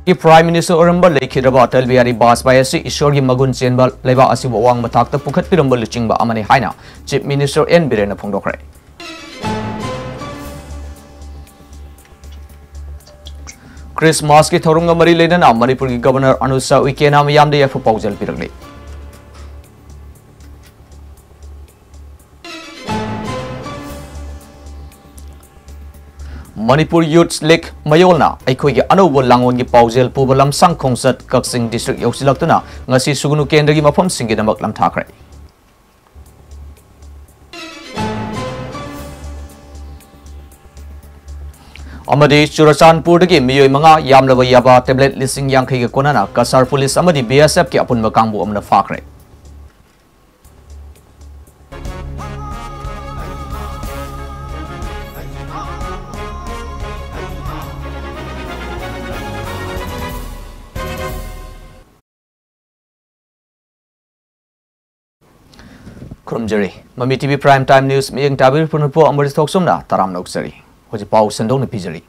की prime minister Oramba लेखिरबा Atal Bihari Vajpayee असि ईश्वर की मगुन चेनबा लेबा असिबु अवांग मथाक्ता पुखत्पिरंबा लुचिंगबा अमने हाइना चीफ मिनिस्टर एन बिरेन फोंदोखरे क्रिसमस की थौरंग मरी लेना मणिपुर की गवर्नर अनुसा उइकेना मयामदे याफु पाउजल पिरगले मणिपुर यूथ लीग मयोलना अखोई अनौब लांगोन की पाउजेल पुब लमसांग खोंसत कक्सिंग डिस्ट्रिक्ट यौसिलक्तुना ngasi सुगुनु केंद्र की मफम सिंगिदमक लमथाखरे अमदी चुरचानपुर की मियोय मंगा यामलबा याबा टेबलेट लिसिंग यांखै के कोनाना कसार पुलिस अमदी बीएसएफ के अपुनबा कांगबु अमना फाखरे खुरमजरी ममी टीवी प्राइम टाइम न्यूज मियंग टाबिर पुनपो अमरिस थोक्सुमना तराम नौक्सरी होजि पाउ संदोंग पिजरी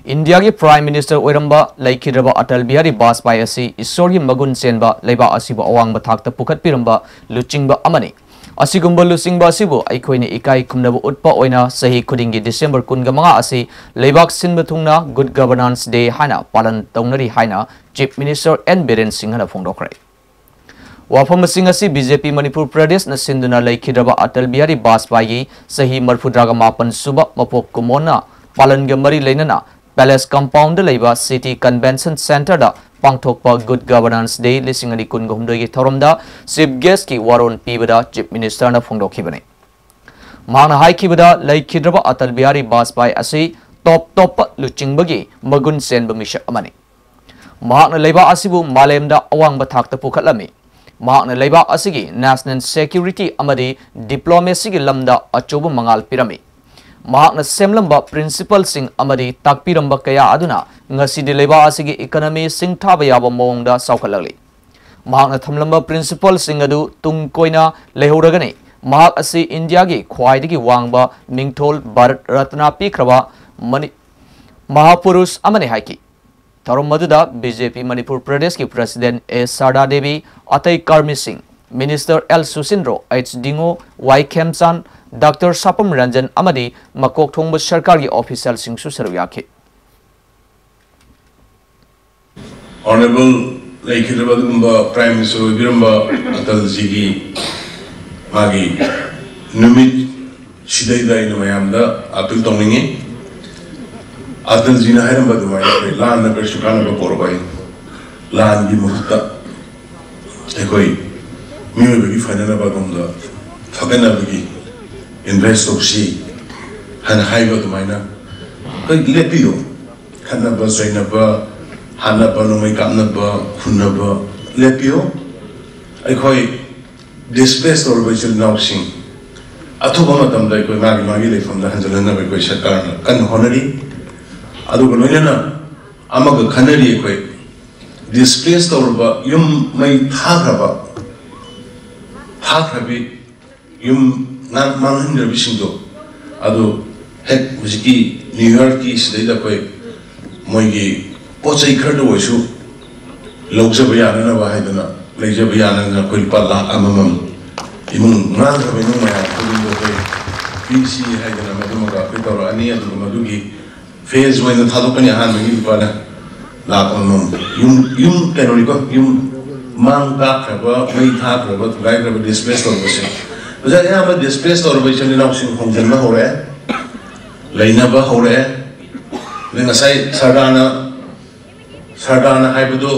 इंडिया की प्राइम मिनिस्टर ओइरंबा लेखिरबा अटल बिहारी वाजपेयी असि ईश्वर की मगुन चेनबा लेबा असिबु अवांग बथाक्ता पुखत्पिरंबा लुचिंगबा अमनि असिगुंबा लुचिंगबा असिबु अइखोइने इकाई खुमनबु उत्पा ओइना सही खुदिंगी डिसेंबर 15 असि लेबाक सिनबा थुंगना गुड गवर्नेंस डे हाना पालन तौनरी हाना चीफ मिनिस्टर एन बिरेन सिंहना फोंदोखरे वाफम बीजेपी मणिपुर प्रदेश न सिंधुना लेखिरबा अटल बिहारी वाजपेयी सही मरफुद्रागा मापन सुबा मपोक कुमोना पालन मरी लेना पैलेस कंपाउंड लेबा सिटी कन्वेंशन सेंटर दा पांगथोकपा गुड गवर्नेंस डे लिसिंग अनि कुनगुमदोई की थोरमदा चीफ गेस्ट की वारोन पीबदा चीफ मिनिस्टर न फोंदोखिबने मांगना हाइखिबदा लेखिरबा अटल बिहारी वाजपेयी असि टॉप लुचिंगबगी मगुन सेनब मिशक अमनि मांगना लेबा असिबु मालेमदा अवांगबा थाक्ता पुखत्लमी मांगना लेबा असिगी नेशनल सिक्योरिटी अमदी डिप्लोमेसी की लमदा अचोब मंगाल पिरमी मांगना सेमलंबा प्रिंसिपल सिंह अमदी ताकपिरंबा कया अदुना ngasi लेबा असिगी इकोनॉमी सिंगथाबा याबा मौंगदा साउखलगली मांगना थमलंबा प्रिंसिपल सिंह अदु तुंग कोइना लेहौरगने मांग असि इंडिया की ख्वाइदगी वांगबा मिंगथोल भारत रत्न पीखरबा मनि महापुरुष अमने हाइकी थौरमदुदा बीजेपी मणिपुर प्रदेश की प्रेसिडेंट ए शारदा देवी अतई कर्मी Singh minister L Susindro H Dingo Y Khemchand doctor Sapam Ranjan अमदी मकोक थोंब सरकार की ऑफिशियल सिंह सुसरु याखि ऑनरेबल लेखिरबा प्राइम मिनिस्टर बिरंबा अटल जी की मागी नुमित सिदैदाई नमयामदा अपील तौनिंगे अटल जी ने हैरम बदमाई लान नगर शुकान का पोरबाई लान की मुफ्ता कोई म्यूल बगी फाइनल बागुंदा फगन बगी इन्वेस्ट ऑफ सी हन हाई बदमाइना कोई लेपियो हन बसैना बा हन बनुमै कामना बा खुन्ना बा लेपियो कोई डिस्प्लेस और बचल नाउसिंग अथुबा मतम दai कोई मागी मागी लेफम दा हंजलना कोई सरकार कन होनरी अदुग लोइना अमग खनरी कोई डिस्प्लेस तौरबा युम मै थाखरबी युम नान मांगन रबिसिंदो अदु हेक विजिकी न्यूयॉर्क की सिदैदा कोई मोइगी पोचै खरदो वसु लौजब यानना बाहायदना लेजब यानना कोई पल्ला अममम इमुं नांगरबे नुमाया कोदिंदो कोई पीसी हायदना मदुमगा पितौर अनि अदु मदुगी फेज में था तो कन्या हान में पाना लाखों युम कैनोनी को युम मांग का खबर वही था खबर तो गाय खबर डिस्प्लेस और बसे बजाय यहाँ पर डिस्प्लेस और बसे ने नाउ सिंह हों जन्म हो रहा है लाइना बा हो रहा है लेकिन साइ सरदाना है बदो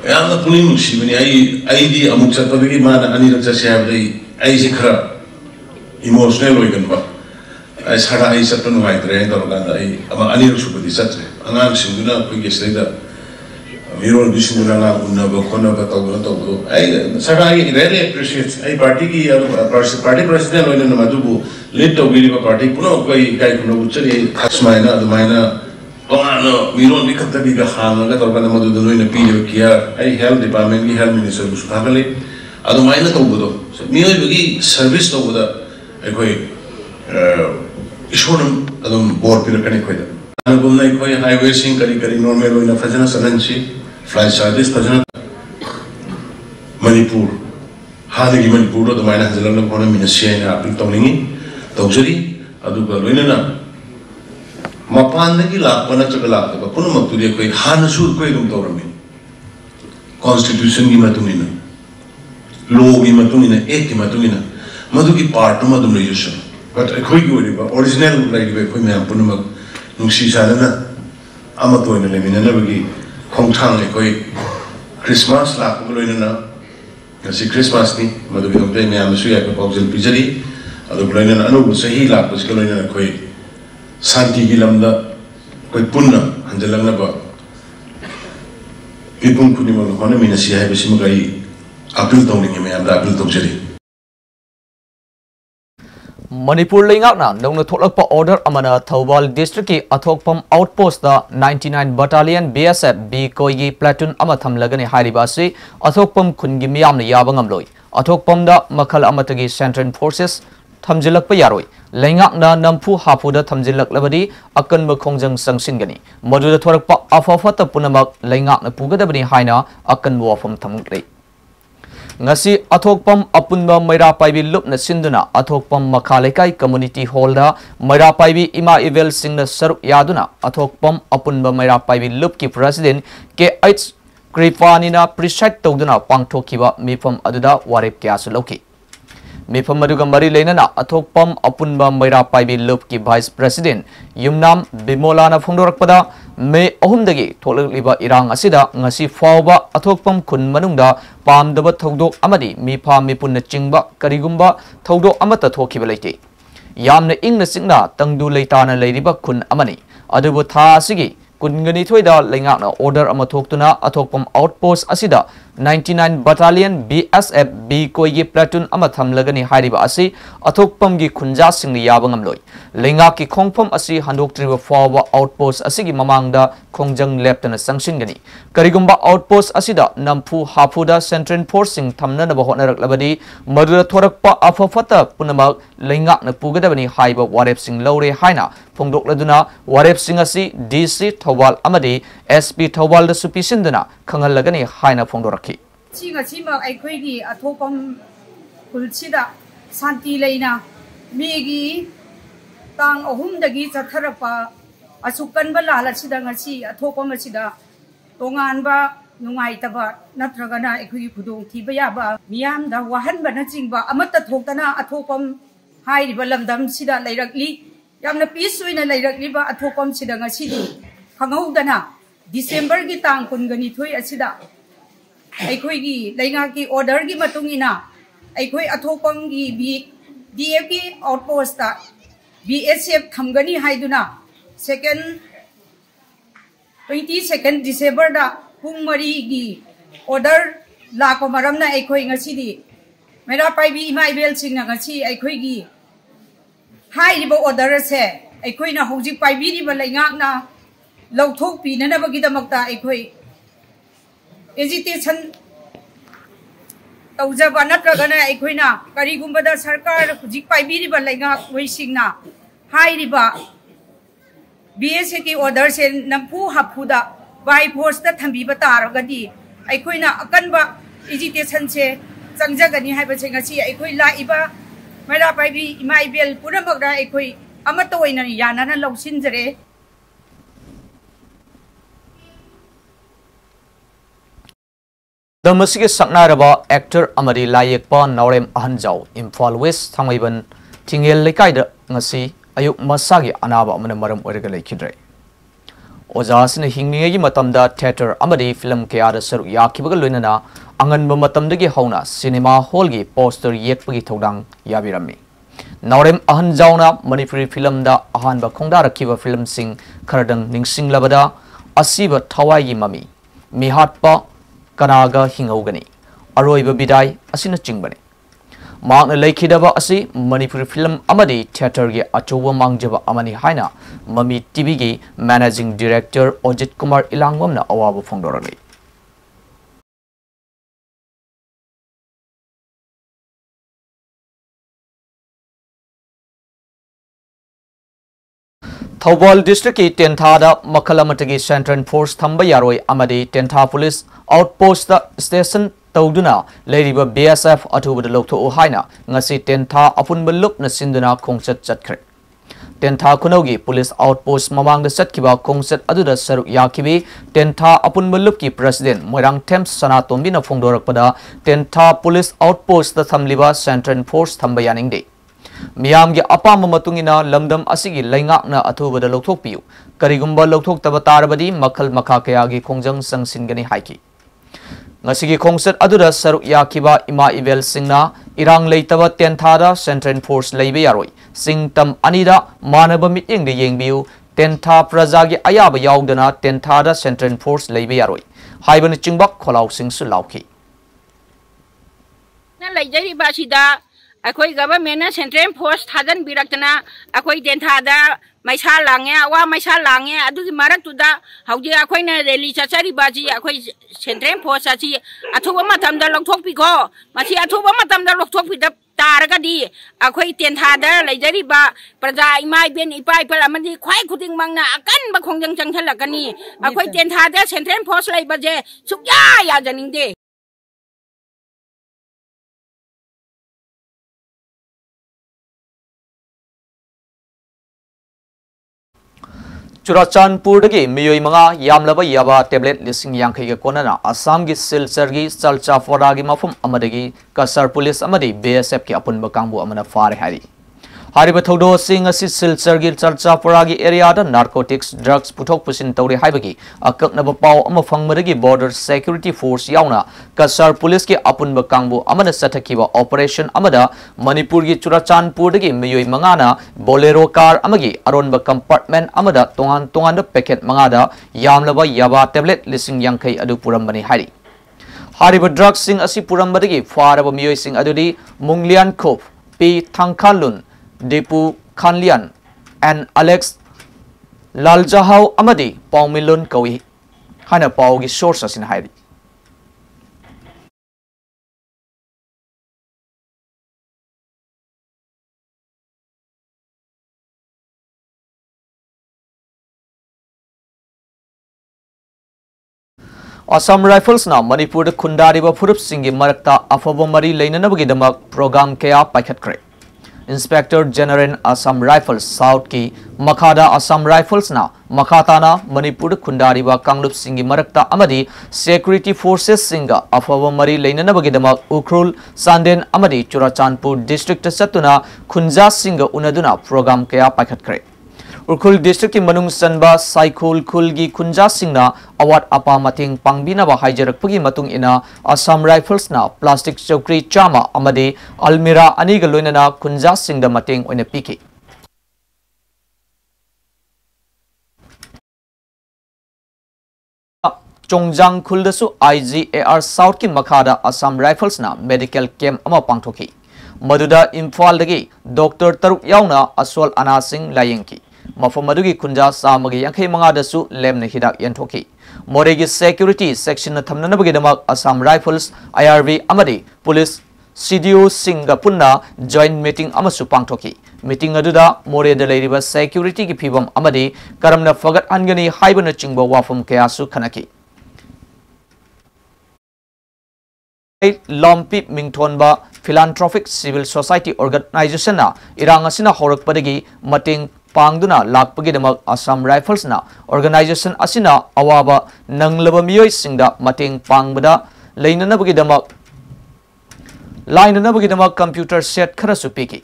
यहाँ ना पुनी मुशी बनी आई दी अमुक चत पदकी माना अनी रक्षा से है बदी आई सिखरा इमोशनल हो गया बा सारा आई सत्तन वाई ट्रेन तो लगाना आई अब अनिल सुपति सत्रे अनाम सिंधुना कोई गेस्टेदा मीरोल बिसिंधुना ना उन्ना बखोना बताओ आई सारा आई रेली अप्रिशिएट आई पार्टी की पार्टी प्रेसिडेंट लोइना नमादुबु लीड तो गिरी पार्टी पुनो कोई गाय पुनो उच्चरी खसमाइना दमाइना तोना मीरोल बिकत की खाना तो लगाना मदु लोइना पीयो किया आई हेल्थ डिपार्टमेंट की हेल्थ मिनिस्टर सुथागले अदमाइना तो बुदो मीरोल बगी सर्विस तो बुदा आई कोई इशोनम अदम bore पिरकने खोइदा Anugumna koi highway sing kari normal oina fajana sanansi flight service fajana Manipur hana gi Manipur do maina hajalam na kona minasiya na apil tawningi tawjari aduga loina na mapan na gi lakpana chakala ba puno maktudi koi hana sur koi dum tawrami constitution gi matungina law gi matungina act gi matungina madu gi part ma dum legislation but koi gi wori ba original like be koi me puno mak nungsi sana ama to ina lemina na bagi khongthang le koi Christmas la ko loina na kasi Christmas ni madu bi dong te me am su ya ko paujel pijari adu loina na anu sahi la ko ska loina na koi santi gi lamda koi punna hanjalang na ba ipum kuni ma ko na mina si ha be sim gai apil tong ni me am da apil tong jari Manipur Lingak na nong na tholakpa order amana Thawbal district ki athokpam outpost da 99 battalion BSF B koigi platoon ama thamlagani hairiba si athokpam khungi miyam na yaba ngamloi athokpam da makhal amatagi central forces thamjilakpa yaroi Lingak na nampu hapu da thamjilak labadi akan makhongjang sangsingani maduda thorakpa afafata punamak Lingak na pugadabani haina akan wafam thamlei ngasi athokpam apunba maira paibi lupna sinduna athokpam makhalekai community hall da maira paibi ima evel singna saruk yaduna athokpam apunba maira paibi lup ki president KH Kripanina preside tawduna pangthokiba mifam aduda warep kya suloki mifam aduga mari leinana athokpam apunba maira paibi lup ki vice president yumnam bimolana phongdorakpada me ahumdagi tholakliba irang asida ngasi fawba athokpam khun manungda pamdaba thodok amadi mifa mipunna chingba karigumba thodok amata thokiba leite yamna ingna singna tangdu leitana leiriba khun amani adubu tha asigi kungani thoida lengakna order ama thoktuna athokpam outpost asida 99 battalion BSF B koigi platoon ama thamlagani hairiba asi athokpam gi khunja singni yaba ngamloi lengak ki khongpham asi handoktriba fawba outpost asigi mamangda khongjang leptana sangsingani karigumba outpost asida nampu hapuda central forcing thamna ba honarak labadi madura thorakpa afafata punamak lengak na pugadabani haiba warep sing lore haina phongdokladuna warep sing asi DC Thawbal amadi SP Thawbal da supisinduna khangalagani haina phongdorakhi Chinga chima aikhoigi athopam kulchida santi leina megi tang ahum dagi chatharapa asukan balala sida ngasi athopam sida tongan ba nungai taba natragana aikhoigi khudong thiba yaba miyam da wahan bana chingba amata thoktana athopam hairiba lamdam sida leirakli yamna pisuina leirakli ba athopam sida ngasi di khanghaudana December gi tang kungani thoi asida aikhoigi leingaki order gi matungina aikhoi athopam gi DF gi outpost ta BSF thamgani haiduna second 22nd December da pung mari gi order la ko maramna aikhoi ngasi di mera paibi imai bel singna ngasi aikhoi gi hairibo order se aikhoi na hojik paibi ri ba leingak na lauthok pi na ba gi damakta aikhoi agitation tawjaba natragana aikhoina karigumbada sarkar hujik paibiriba lainga waisingna hairiba BSA ki order se nampu hapuda by force ta thambiba taragadi aikhoina akanba agitation se changjagani haiba chengasi aikhoi laiba maira paibi imaibel puramagda aikhoi amato oina yanana lawsinjare The Masiki Saknaraba actor Amadi Layekpa Naurem Ahanjau Imphal West Thangaiban Tingel Lekaida Ngasi Ayuk Masagi Anaba Amana Maram Orega Lekidre Ozasina Hingni Matamda Theater Amadi Film Kayada Saru Yakibaga Lunana Angan Matamdagi Hauna Cinema Holgi Poster Yekpagi Todang Yabirami Naurem Ahanjauna Manipuri Film da Ahanba Kongdara Kiva Film Sing Karadang Ningsing Labada Asiba Tawai Mami Mihatpa Kanaga Hingaugani Aroiba Bidai Asina Chingbani Magna Laikidaba Asi Manipuri Film Amadi Theater Gi Achowa Mangjaba Amani Haina Mami TV Gi Managing Director Ojit Kumar Ilangwamna Awabu Phongdorali Thoubal district की टेंथादा मखलमतगी central force थंबा यारोय अमदी Tentha police outpost station तौदुना लेरिबा BSF अथुबद लोकथो हाइना ngasi टेंथा अपुनब लुपना सिंदुना खोंगचत चतख्रे टेंथा खुनौगी पुलिस आउटपोस्ट ममांग चतखिबा खोंगचत अदुदा सरुक याखिबी टेंथा अपुनब लुपकी प्रेसिडेंट मोइरांग टेम्स सनातोंबिना फोंदोरकपदा टेंथा पुलिस आउटपोस्ट थमलिबा सेंट्रल फोर्स थंबा यानिंगदे मियाम के अपाम मतुंगिना लमदम असिगी लैंगाकना अथुबदा लौथोकपियु करिगुंबा लौथोक्तबा तारबदी मखल मखा कयागी खोंजंग संगसिनगनी हाइकी ngasi khongset adura saruk yakiba ima ivel singna irang leitaba tenthada central force leibe yaroi singtam anida manaba miting de yengbiu tentha praja gi ayaba yaudana tenthada central force leibe yaroi haiban chingbak kholau sing su lauki na leijari basida akoi government na central force thadan birakna akoi tenthada maisa lange wa maisa lange adugi marak tuda hauji akoi na rally chachari baji akoi central force achi athuba matam da lokthok pi ko masi athuba matam da lokthok pi da taraga di akoi tenthada leijari ba praja imai ben ipai pal amadi khwai khuding mangna akan ba khongjang changthalakani akoi tenthada central force lai baje sukya ya janingde Churachandpur की मियोई मंगा यामलबा याबा tablet लिसिंग यांखै के कोनना असम की सिलचर की चलचा फोरा की मफम अमदगी कसर पुलिस अमदी बीएसएफ की अपुनबा कांगबु अमना फारे हारी हारिबा थौदो सिंग असि सिलचर की चलचा फोरा की एरिया दा नार्कोटिक्स ड्रग्स पुथोक पुसिन तौरे हाइबगी अककनबा पाव अमा फंगमदगी बॉर्डर सिक्योरिटी फोर्स यावना कसर पुलिस की अपुनबा कांगबु अमना सथकिबा ऑपरेशन अमदा मणिपुर की चुराचानपुर की मियोई मंगाना बोलेरो कार अमगी अरोनबा कंपार्टमेंट अमदा तोंगान तोंगान पैकेट मंगादा यामलबा याबा टेबलेट लिसिंग यांखै अदु पुरमबनी हारी हारिबा ड्रग्स सिंग असि पुरमबदगी फारबा मियोई सिंग अदुदी मुंगलियन खोप P थांखालुन Depu Khanlian and Alex Laljahau Amadi Paumilun Kawi Hana Paugi sources in Heidi. Assam Rifles na Manipur the Kundariba Purup Singi Marakta Afabomari Lainanabagi Damak program Kea Paket Craig. Inspector general Assam rifles south की मखादा Assam rifles ना मखाताना Manipur खुंडारीबा कांगलुप सिंगी मरक्ता अमदी security forces सिंगा अफव मरी लेननबगिदमक Ukhrul सांदेन अमदी Churachandpur district सतुना खुंजा सिंगा उनदुना programme कया पाखतखरे Ukhrul district की मनुंग सनबा साइखोल खुल की खुंजा सिंगना अवाट अपा मथिंग पांगबिनाबा हाइजरकपगी मतुंग इना असम राइफल्स ना प्लास्टिक चौकरी चामा अमदी अलमीरा अनिगा लोइनना खुंजा सिंगदा मथिंग ओइने पिकी चोंगजांग खुलदसु IGAR साउथ की मखादा असम राइफल्स ना मेडिकल कैंप अमा पांगथोकी मदुदा इम्फालदगी डॉक्टर तरुक यावना असोल अना सिंह लायेंकी मफम मदुगी खुंजा सामगी यांखै मंगादसु लेमने हिदाक यंथोकी मोरेगी सिक्योरिटी सेक्शन थमननबगिदमक असम राइफल्स IRV अमदी पुलिस CDO सिंगा पुन्ना जॉइंट मीटिंग अमसु पांगथोकी मीटिंग अदुदा मोरेदा लेरिबा सिक्योरिटी की फिबम अमदी करमना फगत अनगनी हाइबना चिंगबा वाफम कयासु खनकी लॉम्पी मिंगथोनबा फिलांथ्रोपिक सिविल सोसाइटी ऑर्गेनाइजेशन ना इरांग असिना होरकपदगी मटिंग पांगदुना लाकपगिदमक असम राइफल्स ना ऑर्गेनाइजेशन असिना अवाबा नंगलबा मियोय सिंगदा मटिंग पांगबदा लेननबगिदमक लाइननबगिदमक कंप्यूटर सेट खरसु पिकी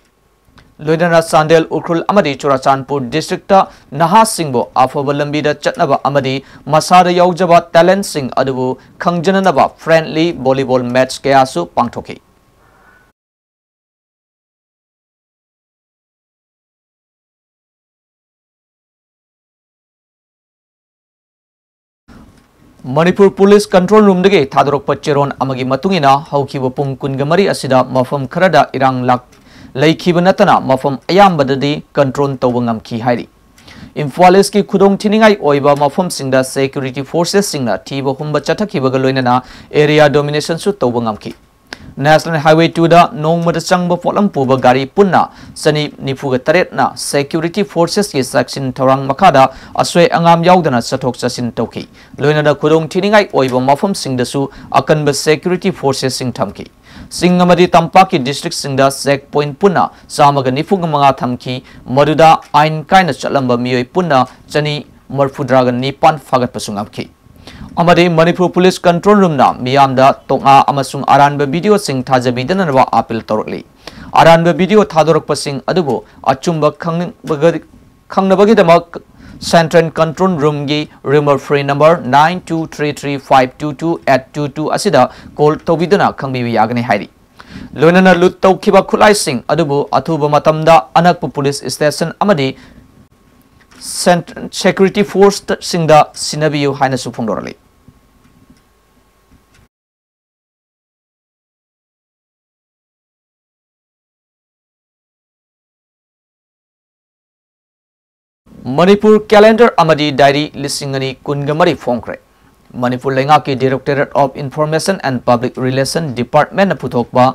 लोइदना सांदेल उखरुल अमदी चुराचानपुर डिस्ट्रिक्ट नहा सिंगबो आफब लंबीदा चटनबा अमदी मसादा यौजबा टैलेंट सिंग अदुबु खंगजननबा फ्रेंडली वॉलीबॉल मैच कयासु पांगथोकी मणिपुर पुलिस कंट्रोल रूम दगे थादरोक चेरोन अमगी मतुंगिना हौखिबो पुंग कुनगमरी असिदा मफम खरदा इरांग लाक लेखिब नतना मफम अयाम्बददी कंट्रोल तौबंगम की हाइरी इम्फालिस की खुदोंग थिनिंगाई ओइबा मफम सिंगदा सिक्योरिटी फोर्सेस सिंगना थीबो हुंबा चथखिबगा लोइनना एरिया डोमिनेशन सु तौबंगम की National Highway 2 da nongmada changba potlam puba gari punna sani nifuga taret na security forces ki section thorang makada aswe angam yaudana sathok chasin tawki loina da khudong thiningai oiba mafam singdasu akanba security forces sing thamki Singamadi Tampaki district singda check point punna samaga nifuga manga thamki maduda ain kaina chalamba miyoi punna chani marfudraga nipan fagat pasungamki Amadi Manipur Police Control Room na miyamda tonga amasung aranba video sing thajabidana nawa appeal torokli aranba video thadorak pasing adubo achumba khangnabagi damak Central Control Room gi remote free number 92335222 asida call tobidana khangbi yagani hairi loinana lut tawkiba khulai sing adubo athuba matamda anakpu police station amadi security force singda sinabiyu haina sufungdorali Manipur calendar amadi diary lisingani kungamari fongkre Manipur Lengaki Directorate of Information and Public Relation Department puthokba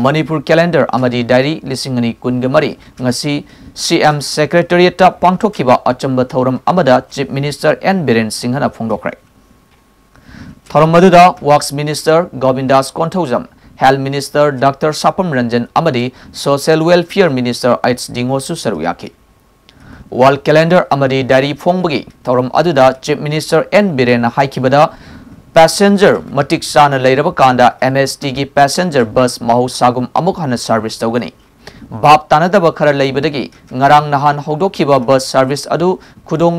Manipur calendar amadi diary lisingani kungamari ngasi CM Secretariat pangthokiba achamba thoram amada Chief Minister N Biren Singhana phongdokre thoram maduda Works Minister Govindas Konthojam Health Minister Dr. Sapam Ranjan amadi Social Welfare Minister H Dingosu Saruyaki Wall calendar amadi diary fongbagi thoram aduda Chief Minister N Biren haikibada passenger matik sana leiraba kanda MST gi passenger bus mahu sagum amuk hana service tawgani bab tanadaba khara leibadagi ngarang nahan hogdokhiba bus service adu khudong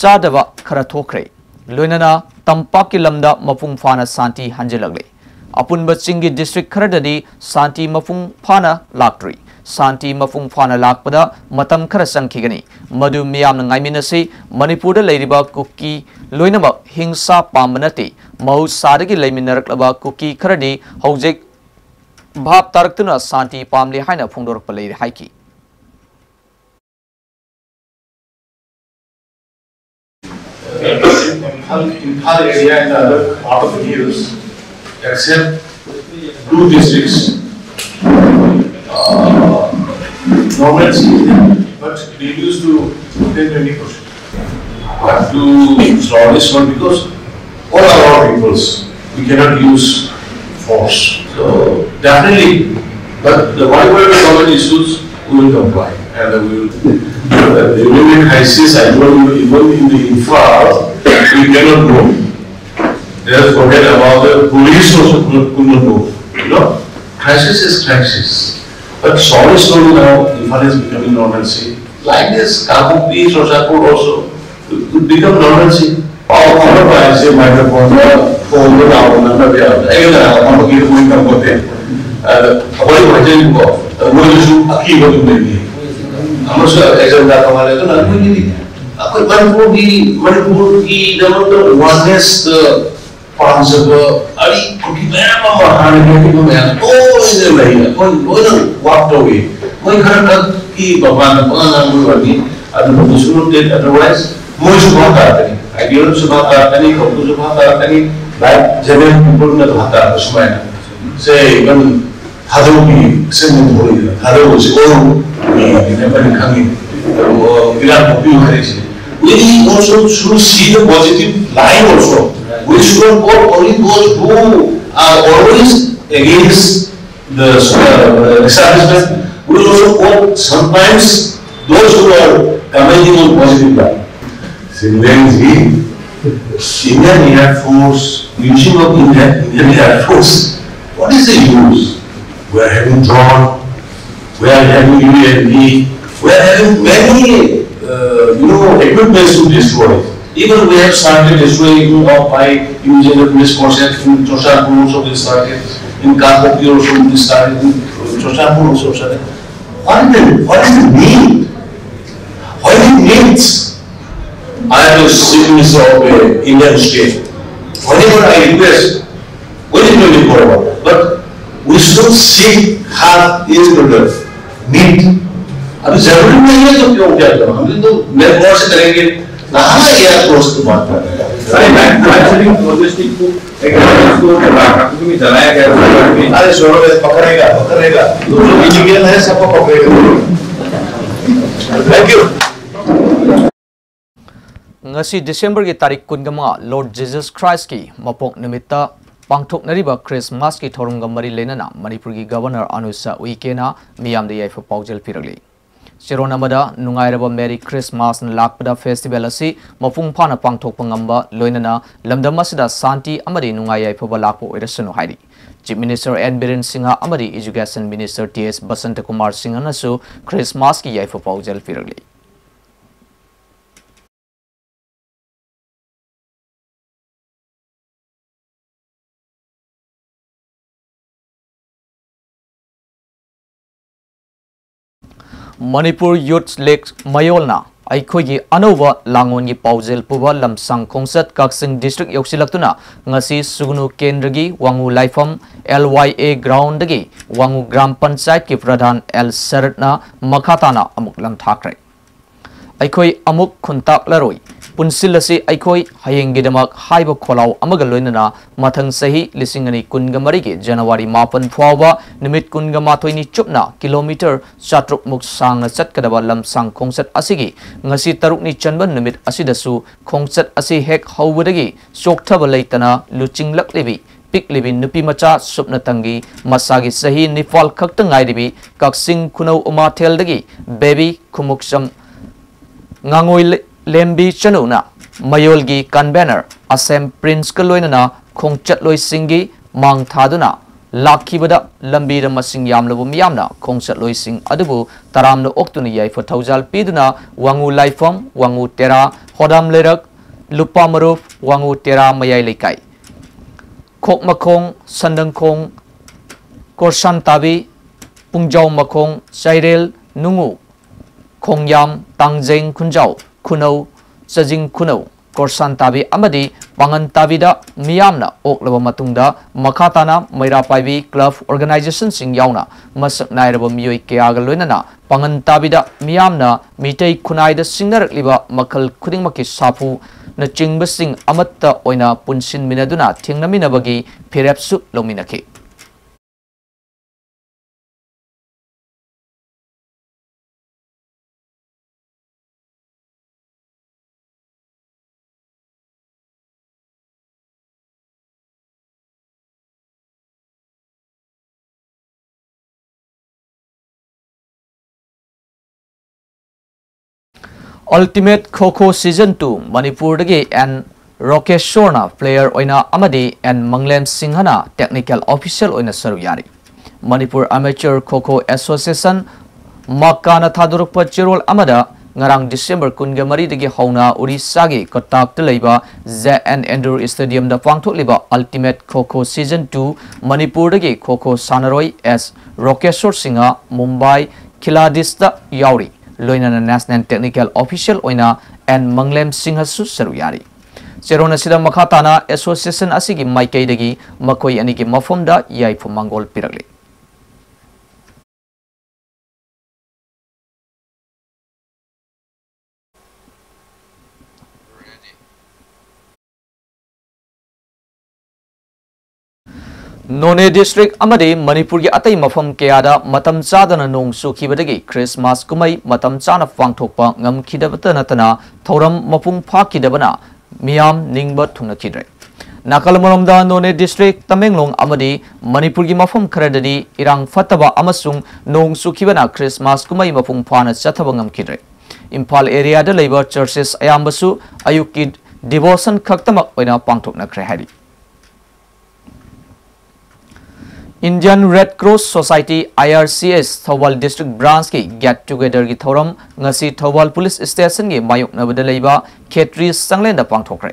sadaba khara thokre loinana tampaki lamda mapung phana santi hanjelagle apunba chingi district kharadadi santi mapung phana laktri Santi mafung phana lakpada matam khara sangkhigani madu miyam ngaiminasi Manipur da leiriba kuki loinama hingsa pamanati mau sadagi leiminar kuki kharadi hojek bhab taraktuna santi pamli haina phungdor palei haiki in Khal area and other part of the hills except 2 districts normalcy, but reduced to 10-20%. But to solve this one, because all are our peoples, we cannot use force. So definitely, but the whatever government issues, we will comply, and we will. During the crisis, I told you, even in the infra, we cannot go. Just forget about the police also could not go. You know, crisis is crisis. But slowly now, Infal is becoming normalcy. Like this, Kapupi, Sosapur also could become normalcy. All I say microphone, phone, number there. Again, I want to give going up there. What do I tell you about? What is you a key what you may I'm not sure exam that I don't know. Manipur ki the oneness the possible Ali walked away. My character keep a man otherwise, most of I give Subhaka, like General people in the Hata, say, when Hadopi, sending Hado is all never coming. We also should see the positive line also. We should not vote only those who are always against the establishment. We also vote sometimes those who are commenting on positive line. Similarly, Indian Air Force, using of Indian Air Force, what is the use? We are having drone, we are having UAV, we are having many equipment to destroy. Even we have started destroying by using the police concept in Choshanpur also we started, in Kapopi also we started, in Choshanpur also started. What is the need? What is it needs? I am the Chief Minister of Indian state. Whenever I request, what is going to be about? But we should see how is the need. अभी जरूरी नहीं है तो क्यों क्या करो हम तो मैं बहुत से करेंगे ना ये अप्रोच तो बात कर रहे हैं इसको तुम्ही चलाया क्या अरे छोड़ो पकड़ेगा पकड़ेगा इलीगल है सबको पकड़ेगा thank you ngasi December ki tarik kungama Lord Jesus Christ ki mapok nimita pangthoknariba Christmas ki thorunga mari lenana Manipur ki Governor Anusa Uikena miyam de yaifa paujel piragli Chironamada nungairaba Merry Christmas na lakpada festival asi mapung phana pangthok pangamba loinana lamdam asida santi amadi nungayai phaba lakpo oirasunu hairi Chief Minister N Biren Singha amadi Education Minister TS Basanta Kumar Singha nasu Christmas ki yaifa paujel piragli Manipur Youth League Mayolna Aikhogi Anova Langon gi Paujel Puba Lamsang Kongsat Kaksing District Yoksilaktuna ngasi Sugunu Kendragi Wangu Laifam LYA Ground gi Wangu Gram Panchayat ki Pradhan L Saratna Makhatana amuk lam thakre Aikhoi amuk khuntak laroi punsilasi Aikhoi hayengidamak haiba kholau amaga loinana mathang sahi lisingani kungamari gi January mapan phawba nimit kungamatoy ni chupna kilometer chatruk muk sang chatkadaba lamsang khongsat asigi ngasi taruk ni chanban nimit asidasu khongsat asi hek hawbadagi soktaba leitana luchinglak lebi pik lebi nupi macha supna tangi masagi sahi nifal khaktangai debi kaksing khunau umathel dagi baby khumuksam ngangoi lembi chanuna mayolgi convener asem prince kaloinana khongchat loi singi mang thaduna lakhibada lambi da masing yamlabu miyamna khongchat loi sing adubu taramna oktuni yai for thousand piduna wangu laifam wangu tera hodam lerak lupa maruf wangu tera mayai lekai khok makhong sandang khong korsan tabi pungjau makhong sairel nungu khongyam tangjeng khunjau Kunau, Sajing Kunau, Korsan Tabi Amadi, Pangan Tabida, Miyamna, Oklava Matunda, Makatana, Maira Paivi, Club Organization Sing Yauna, Masak Nairaba Miyoi Keagaluinana, Pangan Tabida, Miyamna, Mitei Kunaida Singer Liba, Makal Kudimaki Sapu, Naching Basing Amata Oina Punsin Minaduna, Tingna Minabagi, Pirepsu Lominaki. Ultimate Kho Season 2 Manipur dagi and Rokesh Shorna player oina amadi and Manglem Singhana technical official oina saruyari Manipur Amateur Kho Association Makana Thadurukpa Chirol Amada ngarang December kunga mari dagi hauna Orissa gi Kotak Telaiba ZN Endor Stadium da pangthok liba Ultimate Kho Season 2 Manipur dagi Kho Sanaroi as Rokesh Singha Mumbai Khiladista Yauri Loinana National Technical Official Oina and Manglem Singha Saruyari. Serona Sida Makhatana Association Asigi Maikai Degi Makoi Aniki Mafumda Yai for Mongol Piragli. None District Amade Manipur gi atai mafam kayada matam chadana nong sukhibadagi Christmas kumai matam chana pangthokpa ngamkhidabata natana thoram mapung phakidabana miyam ningba thunakidre Nakalamoromda None District Tamenglong Amade Manipur gi mafam kharadadi irang fataba amasung nong sukhibana Christmas kumai mapung phana chathaba ngamkhidre Impal area da labor churches ayambasu ayuki devotion khaktamak oina pangthokna khre hari Indian Red Cross Society IRCS Thawal District Branch ki get together gi thoram ngasi Thawal Police Station gi mayok nabada leiba Khetri Sanglenda pangthokre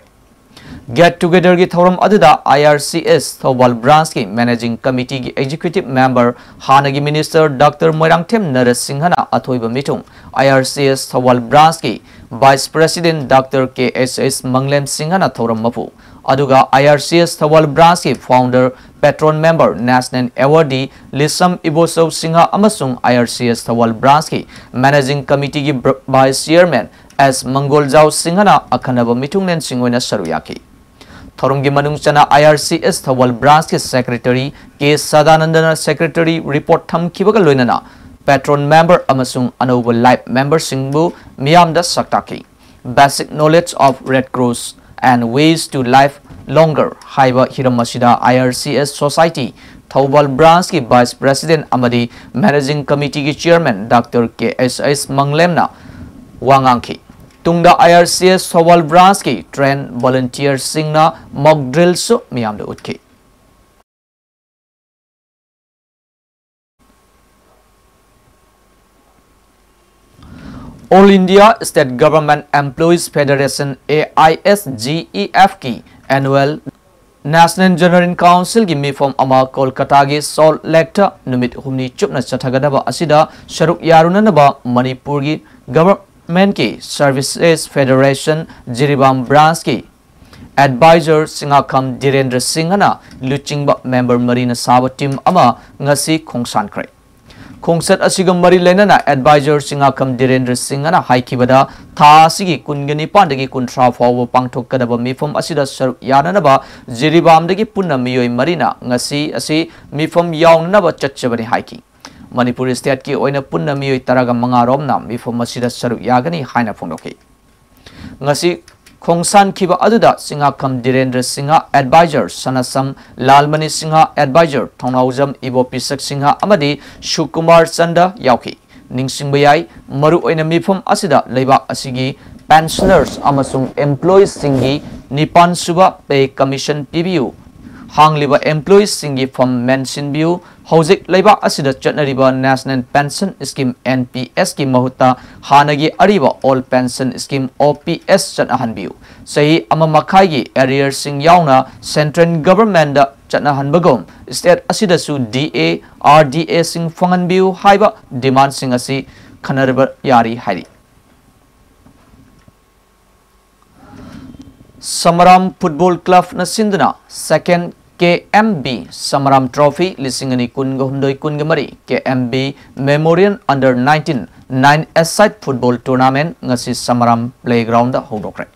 get together gi thoram aduda IRCS Thawal Branch ki Managing Committee gi Executive Member Hanagi Minister Dr. Moirangthem Narasinghana athoiba mitung IRCS Thawal Branch ki Vice President Dr. KSS Manglem Singhana thoram mapu aduga IRCS Thawal Branch ki Founder Patron Member National Awardee Lisam Iboso Singha amasung IRCS Thawal Branch ki Managing Committee ki Vice Chairman as Mangoljao Singhana akhanaba mitungnen singoina saruyaki Thorumgi Manungchana IRCS Thawal Branch ki Secretary K Sadanandana Secretary report tham kibaga loinana patron member amasung Anoba Life member singbu miyamda saktaki basic knowledge of Red Cross and ways to live longer haiba Hiramasida IRCS Society Thawal Branch ki Vice President Amadi Managing Committee ki Chairman Dr. KSS Manglemna Wangangki Tungda IRCS Thawal Branch ki train volunteer singna mock drill su miyamda utki All India State Government Employees Federation AISGEF ki annual National General Council ki mifom ama Kolkata gi Salt Lake numit humni chupna chathagadaba asida sharuk yarunanaba Manipur gi Government ki Services Federation Jiribam Branch ki Advisor Singakam Direndra Singhana Luchingba member Marina Saba team ama ngasi khongsan kre Kongsat asigam mari lenana advisor Singakam Direndra Singhana haikibada tha asigi kungani pandagi kuntra fawo pangthokadaba mifom asida saruk yananaba Jiribamdagi punna miyoi marina ngasi asi mifom yawnanaba chachabani haiki Manipur state ki oina punna miyoi taraga mangaromna mifom asida saruk yagani haina phongdoki ngasi Khongsan kiba aduda Singakam Direndra Singha advisor Sanasam Lalmani Singha advisor Thongnaujam Ibo Pisak Singha amadi Shukumar Chanda yauki Ningsingbayai maru oina mifom asida leibak asigi pensioners amasung employees singi nipan suba pay commission PBU hangliba employees singi from mention view Hojik leibak asida chatnariba National Pension Scheme NPS ki mahuta hanagi ariba All Pension Scheme OPS chatnahan view sahi ama makai gi area sing yauna central government da chatnahan bagom state asida su DA RDA sing fangan view haiba demand sing asi khanarba yari hari Samaram Football Club na sinduna second KMB Samaram Trophy lisingani kungahundoi kungamari KMB Memorial Under 19 9-a-side Football Tournament ngasi Samaram Playground da hodokre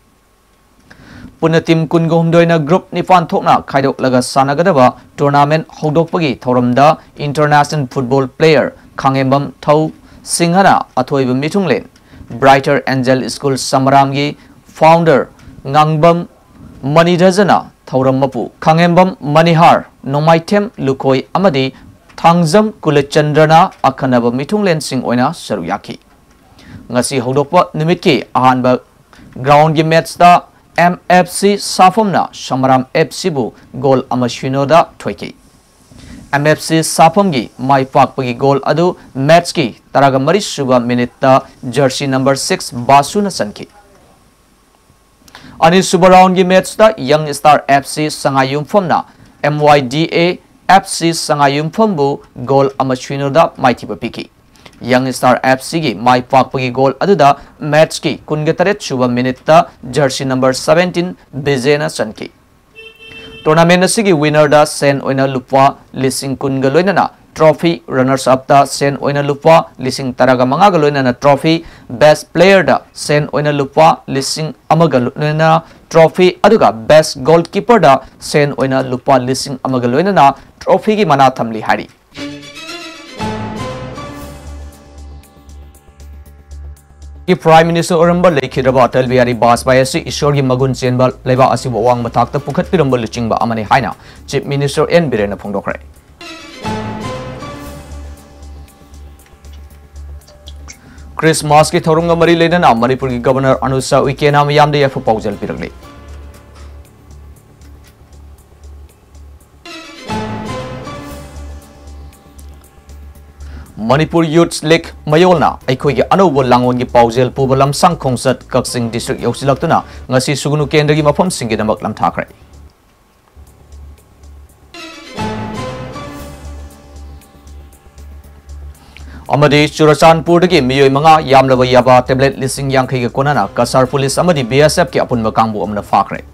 Puna team kungahundoi na group ni fan thokna khaidok laga sanagadaba tournament hodokpagi thoramda international football player Khangembam Thau Singhana athoiba mitunglen Brighter Angel School Samaram gi founder Ngangbam Manidazana Thauram Mapu Khangembam Manihar Nomaitem Lukoi Amadi Thangzam Kulachandrana Akhanaba Mitunglen Sing Oina Saruyaki Ngasi Hodokpa Nimitki Ahanba Ground gi match da MFC Safomna Samaram FC bu goal amashinoda thoiki MFC Safom gi mai pakpagi goal adu match ki taraga mari suba minute ta jersey number 6 Basuna sanki Ani suba round gi match da Young Star FC Sangayum Phomna MYDA FC Sangayum Phombu goal amashinoda maitiba piki Young Star FC gi mai pakpagi goal aduda match ki kungatare suba minute ta jersey number 17 Bezena sanki Tournament asigi winner da sen oina lupa lising kunga loinana trophy runners up da sen oina lupa lising taraga mangaga loinana trophy best player da sen oina lupa lising amaga loinana trophy aduga best goalkeeper da sen oina lupa lising amaga loinana trophy gi mana thamli hari Prime Minister Oramba Lekiraba Atal Bihari Vajpayee asi Ishor gi magun chenba leba asi wang mathakta pukhat piramba luchingba amani haina Chief Minister N Birena phongdokre Christmas ki thorunga mari lenana Manipur gi Governor Anusa Uike nam yamde yafu paujal pirakle Manipur Youth League Mayolna Aikoi gi Anobo Langon gi Paujel Pubalam Sang Kongsat Kaksing District Yausilaktuna ngasi sugunu kendra gi mafam singi damak lam thakre Amadi Churachandpur dagi miyoi manga yamlaba yaba tablet lising yang kai ga konana Kasar Police amadi BSF ki apun makangbu amna fakre